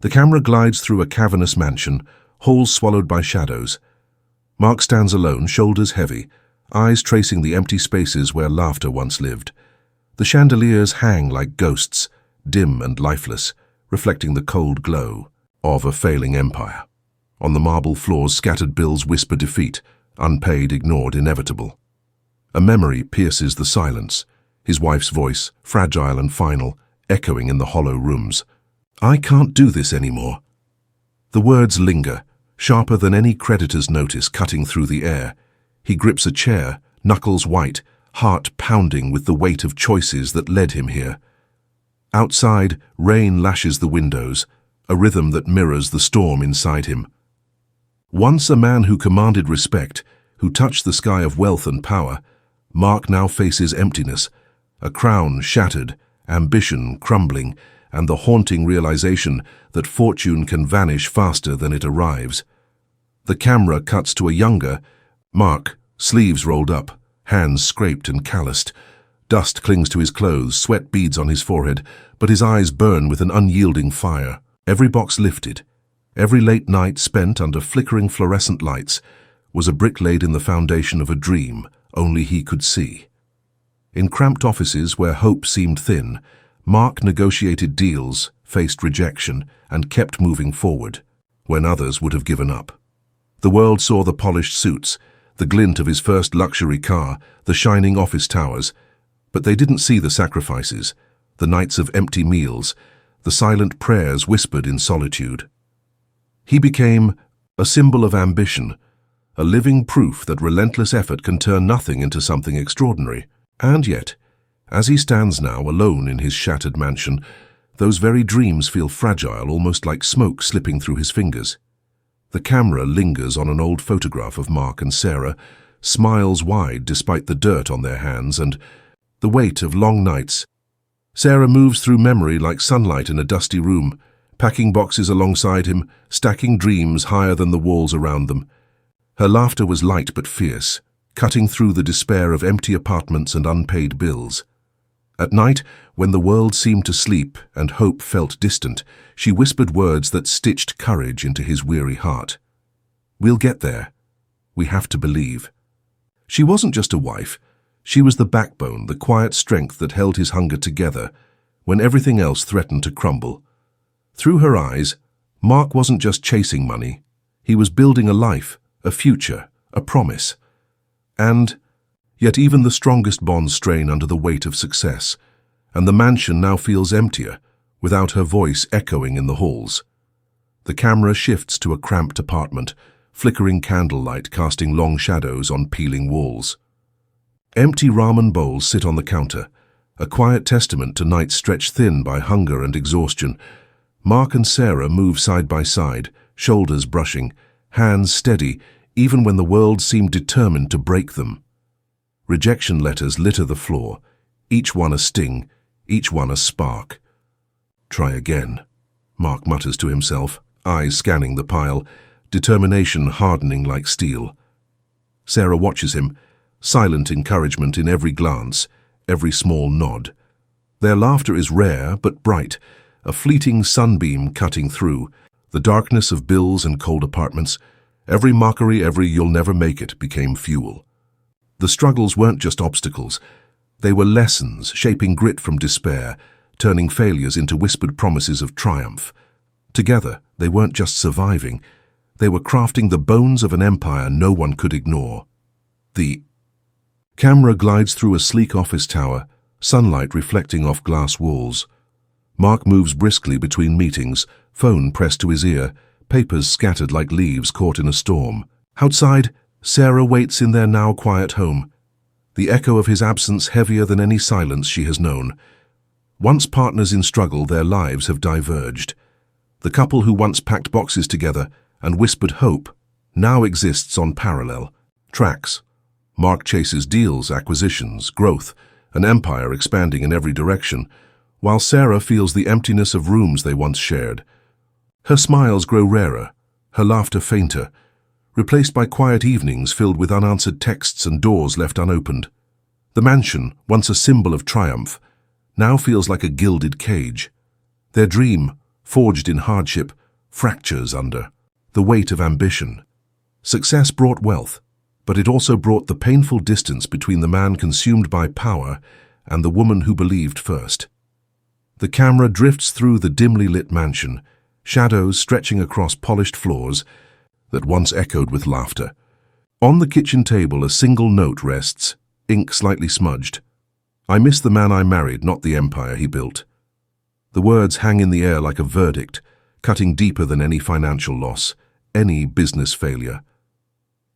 The camera glides through a cavernous mansion, halls swallowed by shadows. Mark stands alone, shoulders heavy, eyes tracing the empty spaces where laughter once lived. The chandeliers hang like ghosts, dim and lifeless, reflecting the cold glow of a failing empire. On the marble floors, scattered bills whisper defeat, unpaid, ignored, inevitable. A memory pierces the silence, his wife's voice, fragile and final, echoing in the hollow rooms. "I can't do this anymore." The words linger, sharper than any creditor's notice, cutting through the air. He grips a chair, knuckles white, heart pounding with the weight of choices that led him here. Outside, rain lashes the windows, a rhythm that mirrors the storm inside him. Once a man who commanded respect, who touched the sky of wealth and power, Mark now faces emptiness, a crown shattered, ambition crumbling, and the haunting realization that fortune can vanish faster than it arrives. The camera cuts to a younger Mark, sleeves rolled up, hands scraped and calloused. Dust clings to his clothes, sweat beads on his forehead, but his eyes burn with an unyielding fire. Every box lifted, every late night spent under flickering fluorescent lights, was a brick laid in the foundation of a dream only he could see. In cramped offices where hope seemed thin, Mark negotiated deals, faced rejection, and kept moving forward, when others would have given up. The world saw the polished suits, the glint of his first luxury car, the shining office towers, but they didn't see the sacrifices, the nights of empty meals, the silent prayers whispered in solitude. He became a symbol of ambition, a living proof that relentless effort can turn nothing into something extraordinary. And yet, as he stands now alone in his shattered mansion, those very dreams feel fragile, almost like smoke slipping through his fingers. The camera lingers on an old photograph of Mark and Sarah, smiles wide despite the dirt on their hands and the weight of long nights. Sarah moves through memory like sunlight in a dusty room, packing boxes alongside him, stacking dreams higher than the walls around them. Her laughter was light but fierce, cutting through the despair of empty apartments and unpaid bills. At night, when the world seemed to sleep and hope felt distant, she whispered words that stitched courage into his weary heart. "We'll get there. We have to believe." She wasn't just a wife. She was the backbone, the quiet strength that held his hunger together when everything else threatened to crumble. Through her eyes, Mark wasn't just chasing money. He was building a life, a future, a promise. And yet even the strongest bonds strain under the weight of success, and the mansion now feels emptier, without her voice echoing in the halls. The camera shifts to a cramped apartment, flickering candlelight casting long shadows on peeling walls. Empty ramen bowls sit on the counter, a quiet testament to nights stretched thin by hunger and exhaustion. Mark and Sarah move side by side, shoulders brushing, hands steady, even when the world seemed determined to break them. Rejection letters litter the floor, each one a sting, each one a spark. "Try again," Mark mutters to himself, eyes scanning the pile, determination hardening like steel. Sarah watches him, silent encouragement in every glance, every small nod. Their laughter is rare but bright, a fleeting sunbeam cutting through the darkness of bills and cold apartments. Every mockery, every "you'll never make it" became fuel. The struggles weren't just obstacles. They were lessons, shaping grit from despair, turning failures into whispered promises of triumph. Together, they weren't just surviving. They were crafting the bones of an empire no one could ignore. The camera glides through a sleek office tower, sunlight reflecting off glass walls. Mark moves briskly between meetings, phone pressed to his ear, papers scattered like leaves caught in a storm. Outside, Sarah waits in their now quiet home, the echo of his absence heavier than any silence she has known. Once partners in struggle, their lives have diverged. The couple who once packed boxes together and whispered hope now exists on parallel tracks. Mark chases deals, acquisitions, growth, an empire expanding in every direction, while Sarah feels the emptiness of rooms they once shared. Her smiles grow rarer, her laughter fainter, replaced by quiet evenings filled with unanswered texts and doors left unopened. The mansion, once a symbol of triumph, now feels like a gilded cage. Their dream, forged in hardship, fractures under the weight of ambition. Success brought wealth, but it also brought the painful distance between the man consumed by power and the woman who believed first. The camera drifts through the dimly lit mansion, shadows stretching across polished floors that once echoed with laughter. On the kitchen table, a single note rests, ink slightly smudged. "I miss the man I married, not the empire he built." The words hang in the air like a verdict, cutting deeper than any financial loss, any business failure.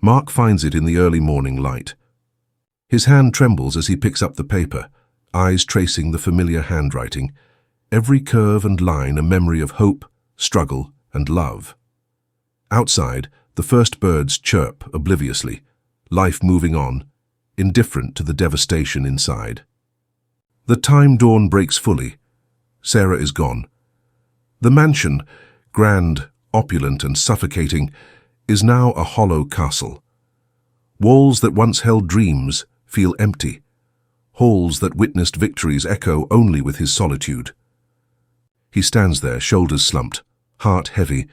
Mark finds it in the early morning light. His hand trembles as he picks up the paper, eyes tracing the familiar handwriting, every curve and line a memory of hope, struggle, and love. Outside, the first birds chirp obliviously, life moving on, indifferent to the devastation inside. The time dawn breaks fully. Sarah is gone. The mansion, grand, opulent, and suffocating, is now a hollow castle. Walls that once held dreams feel empty. Halls that witnessed victories echo only with his solitude. He stands there, shoulders slumped, heart heavy,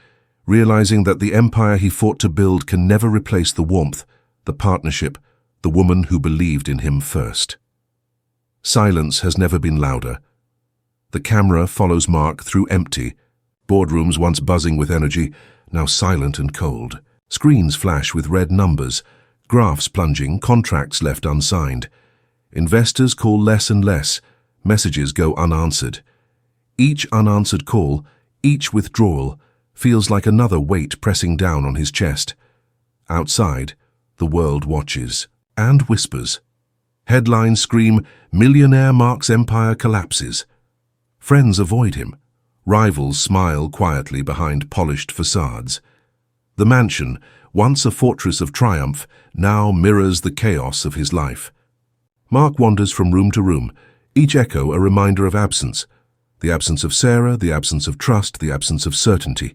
realizing that the empire he fought to build can never replace the warmth, the partnership, the woman who believed in him first. Silence has never been louder. The camera follows Mark through empty, boardrooms once buzzing with energy, now silent and cold. Screens flash with red numbers, graphs plunging, contracts left unsigned. Investors call less and less, messages go unanswered. Each unanswered call, each withdrawal, feels like another weight pressing down on his chest. Outside, the world watches and whispers. Headlines scream, "Millionaire Mark's empire collapses." Friends avoid him. Rivals smile quietly behind polished facades. The mansion, once a fortress of triumph, now mirrors the chaos of his life. Mark wanders from room to room, each echo a reminder of absence. The absence of Sarah, the absence of trust, the absence of certainty.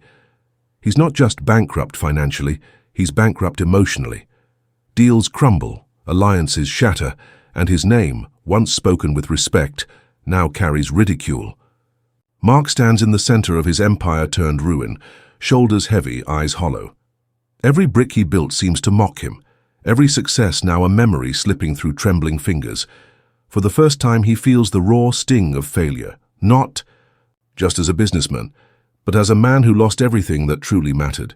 He's not just bankrupt financially, he's bankrupt emotionally. Deals crumble, alliances shatter, and his name, once spoken with respect, now carries ridicule. Mark stands in the center of his empire-turned ruin, shoulders heavy, eyes hollow. Every brick he built seems to mock him, every success now a memory slipping through trembling fingers. For the first time he feels the raw sting of failure, not just as a businessman, but as a man who lost everything that truly mattered.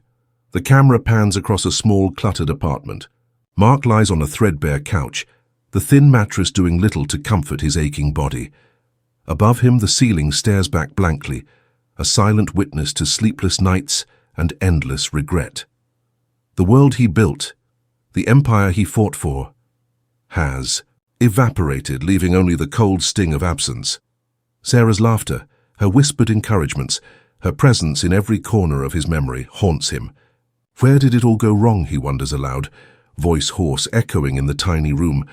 The camera pans across a small, cluttered apartment. Mark lies on a threadbare couch, the thin mattress doing little to comfort his aching body. Above him, the ceiling stares back blankly, a silent witness to sleepless nights and endless regret. The world he built, the empire he fought for, has evaporated, leaving only the cold sting of absence. Sarah's laughter, her whispered encouragements, her presence in every corner of his memory haunts him. Where did it all go wrong, he wonders aloud, voice hoarse, echoing in the tiny room.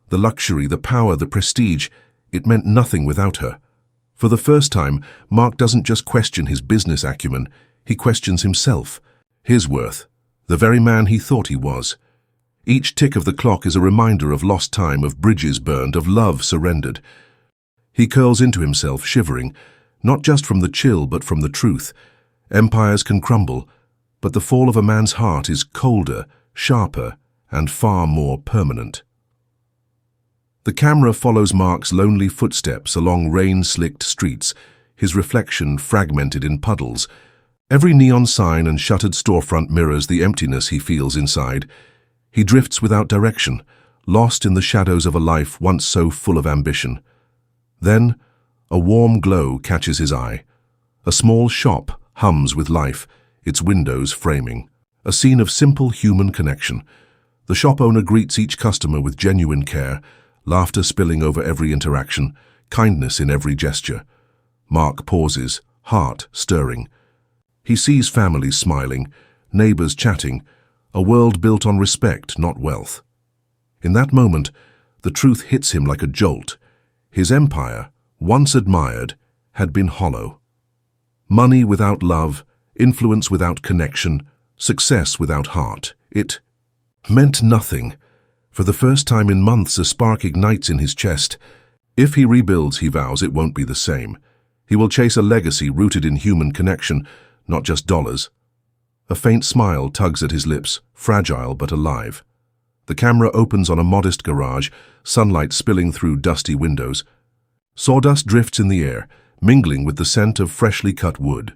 The luxury, the power, the prestige, it meant nothing without her. For the first time, Mark doesn't just question his business acumen, he questions himself, his worth, the very man he thought he was. Each tick of the clock is a reminder of lost time, of bridges burned, of love surrendered. He curls into himself, shivering, not just from the chill but from the truth. Empires can crumble, but the fall of a man's heart is colder, sharper, and far more permanent. The camera follows Mark's lonely footsteps along rain-slicked streets, his reflection fragmented in puddles. Every neon sign and shuttered storefront mirrors the emptiness he feels inside. He drifts without direction, lost in the shadows of a life once so full of ambition. Then, a warm glow catches his eye. A small shop hums with life, its windows framing. A scene of simple human connection. The shop owner greets each customer with genuine care, laughter spilling over every interaction, kindness in every gesture. Mark pauses, heart stirring. He sees families smiling, neighbors chatting, a world built on respect, not wealth. In that moment, the truth hits him like a jolt. His empire, once admired, had been hollow. Money without love, influence without connection, success without heart. It meant nothing. For the first time in months, a spark ignites in his chest. If he rebuilds, he vows, it won't be the same. He will chase a legacy rooted in human connection, not just dollars. A faint smile tugs at his lips, fragile but alive. The camera opens on a modest garage, sunlight spilling through dusty windows. Sawdust drifts in the air, mingling with the scent of freshly cut wood.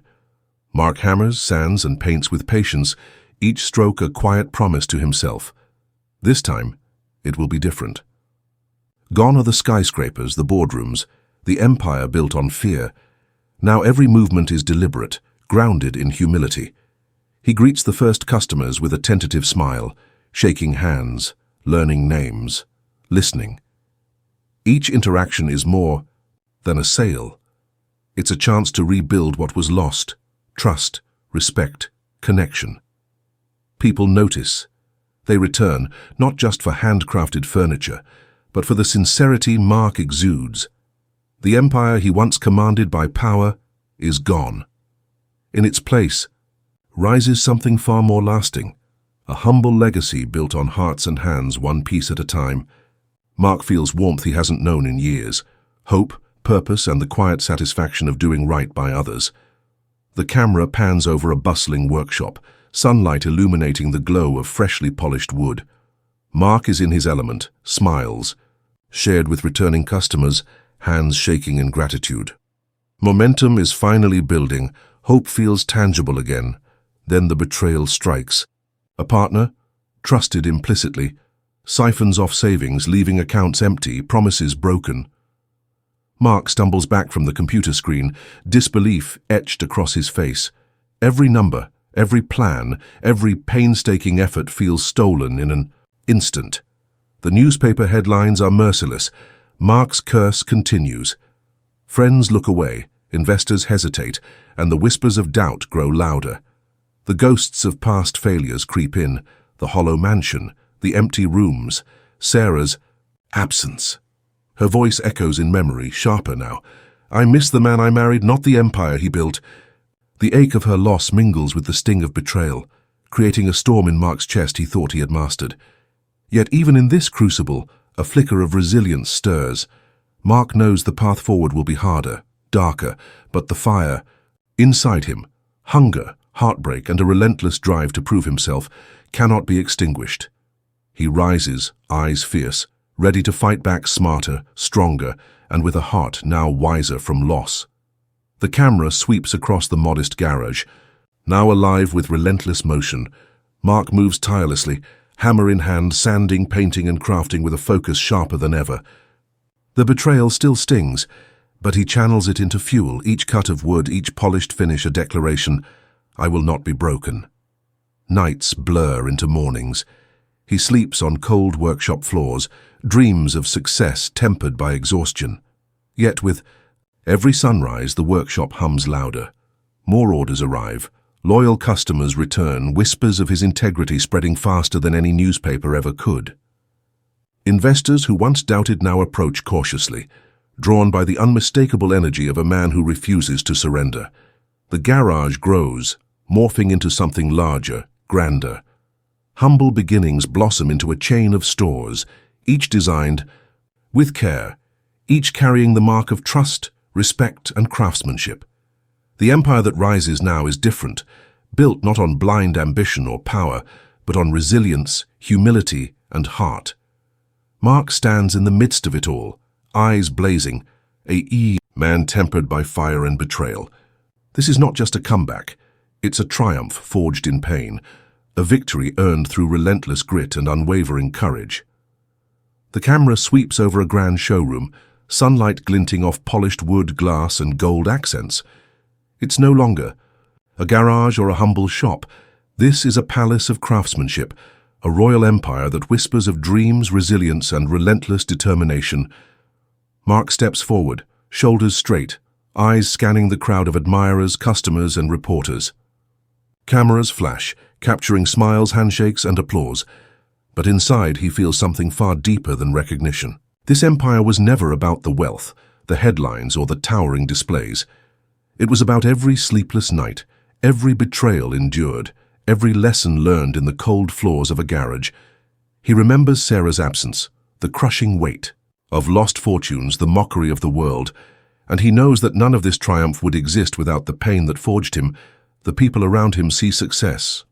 Mark hammers, sands, and paints with patience, each stroke a quiet promise to himself. This time, it will be different. Gone are the skyscrapers, the boardrooms, the empire built on fear. Now every movement is deliberate, grounded in humility. He greets the first customers with a tentative smile, shaking hands, learning names, listening. Each interaction is more than a sale. It's a chance to rebuild what was lost: trust, respect, connection. People notice. They return, not just for handcrafted furniture, but for the sincerity Mark exudes. The empire he once commanded by power is gone. In its place rises something far more lasting, a humble legacy built on hearts and hands, one piece at a time. Mark feels warmth he hasn't known in years, hope, purpose, and the quiet satisfaction of doing right by others. The camera pans over a bustling workshop, sunlight illuminating the glow of freshly polished wood. Mark is in his element, smiles, shared with returning customers, hands shaking in gratitude. Momentum is finally building, hope feels tangible again. Then the betrayal strikes. A partner, trusted implicitly, siphons off savings, leaving accounts empty, promises broken. Mark stumbles back from the computer screen, disbelief etched across his face. Every number, every plan, every painstaking effort feels stolen in an instant. The newspaper headlines are merciless. Mark's curse continues. Friends look away, investors hesitate, and the whispers of doubt grow louder. The ghosts of past failures creep in, the hollow mansion, the empty rooms, Sarah's absence. Her voice echoes in memory, sharper now. I miss the man I married, not the empire he built. The ache of her loss mingles with the sting of betrayal, creating a storm in Mark's chest he thought he had mastered. Yet even in this crucible, a flicker of resilience stirs. Mark knows the path forward will be harder, darker, but the fire inside him, hunger, heartbreak, and a relentless drive to prove himself, cannot be extinguished. He rises, eyes fierce, ready to fight back, smarter, stronger, and with a heart now wiser from loss. The camera sweeps across the modest garage. Now alive with relentless motion, Mark moves tirelessly, hammer in hand, sanding, painting, and crafting with a focus sharper than ever. The betrayal still stings, but he channels it into fuel, each cut of wood, each polished finish a declaration: I will not be broken. Nights blur into mornings. He sleeps on cold workshop floors, dreams of success tempered by exhaustion. Yet with every sunrise, the workshop hums louder. More orders arrive. Loyal customers return, whispers of his integrity spreading faster than any newspaper ever could. Investors who once doubted now approach cautiously, drawn by the unmistakable energy of a man who refuses to surrender. The garage grows, morphing into something larger, grander. Humble beginnings blossom into a chain of stores, each designed with care, each carrying the mark of trust, respect, and craftsmanship. The empire that rises now is different, built not on blind ambition or power, but on resilience, humility, and heart. Mark stands in the midst of it all, eyes blazing, a man tempered by fire and betrayal. This is not just a comeback, it's a triumph forged in pain, a victory earned through relentless grit and unwavering courage. The camera sweeps over a grand showroom, sunlight glinting off polished wood, glass, and gold accents. It's no longer a garage or a humble shop. This is a palace of craftsmanship, a royal empire that whispers of dreams, resilience, and relentless determination. Mark steps forward, shoulders straight, eyes scanning the crowd of admirers, customers, and reporters. Cameras flash, capturing smiles, handshakes, and applause. But inside, he feels something far deeper than recognition. This empire was never about the wealth, the headlines, or the towering displays. It was about every sleepless night, every betrayal endured, every lesson learned in the cold floors of a garage. He remembers Sarah's absence, the crushing weight of lost fortunes, the mockery of the world, And he knows that none of this triumph would exist without the pain that forged him. The people around him see success.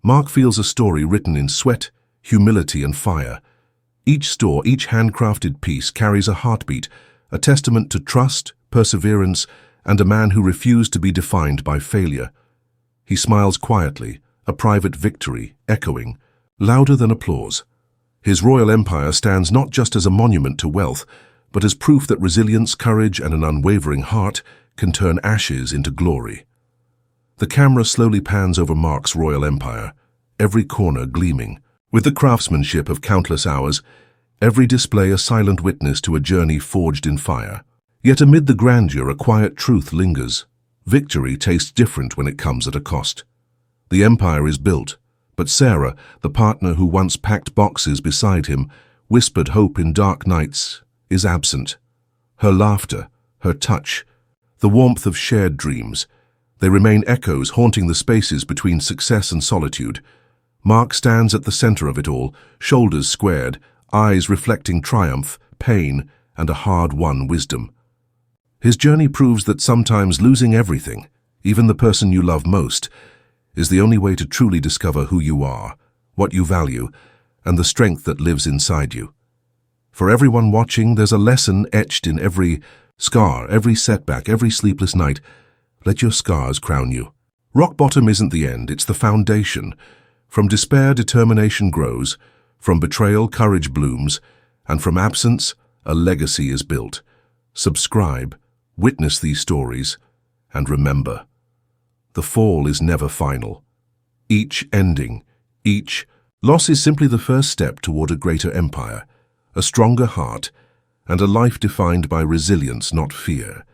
Mark feels a story written in sweat, humility, and fire. Each handcrafted piece carries a heartbeat, a testament to trust, perseverance, and a man who refused to be defined by failure. He smiles quietly, a private victory, echoing, louder than applause. His royal empire stands not just as a monument to wealth, but as proof that resilience, courage, and an unwavering heart can turn ashes into glory. The camera slowly pans over Mark's royal empire, every corner gleaming. With the craftsmanship of countless hours, every display a silent witness to a journey forged in fire. Yet amid the grandeur, a quiet truth lingers. Victory tastes different when it comes at a cost. The empire is built, but Sarah, the partner who once packed boxes beside him, whispered hope in dark nights, is absent. Her laughter, her touch, the warmth of shared dreams, they remain echoes haunting the spaces between success and solitude. Mark stands at the center of it all, shoulders squared, eyes reflecting triumph, pain, and a hard-won wisdom. His journey proves that sometimes losing everything, even the person you love most, is the only way to truly discover who you are, what you value, and the strength that lives inside you. For everyone watching, there's a lesson etched in every scar, every setback, every sleepless night. Let your scars crown you. Rock bottom isn't the end, it's the foundation. From despair, determination grows. From betrayal, courage blooms. And from absence, a legacy is built. Subscribe, witness these stories, and remember, the fall is never final. Each ending, each loss is simply the first step toward a greater empire, a stronger heart, and a life defined by resilience, not fear.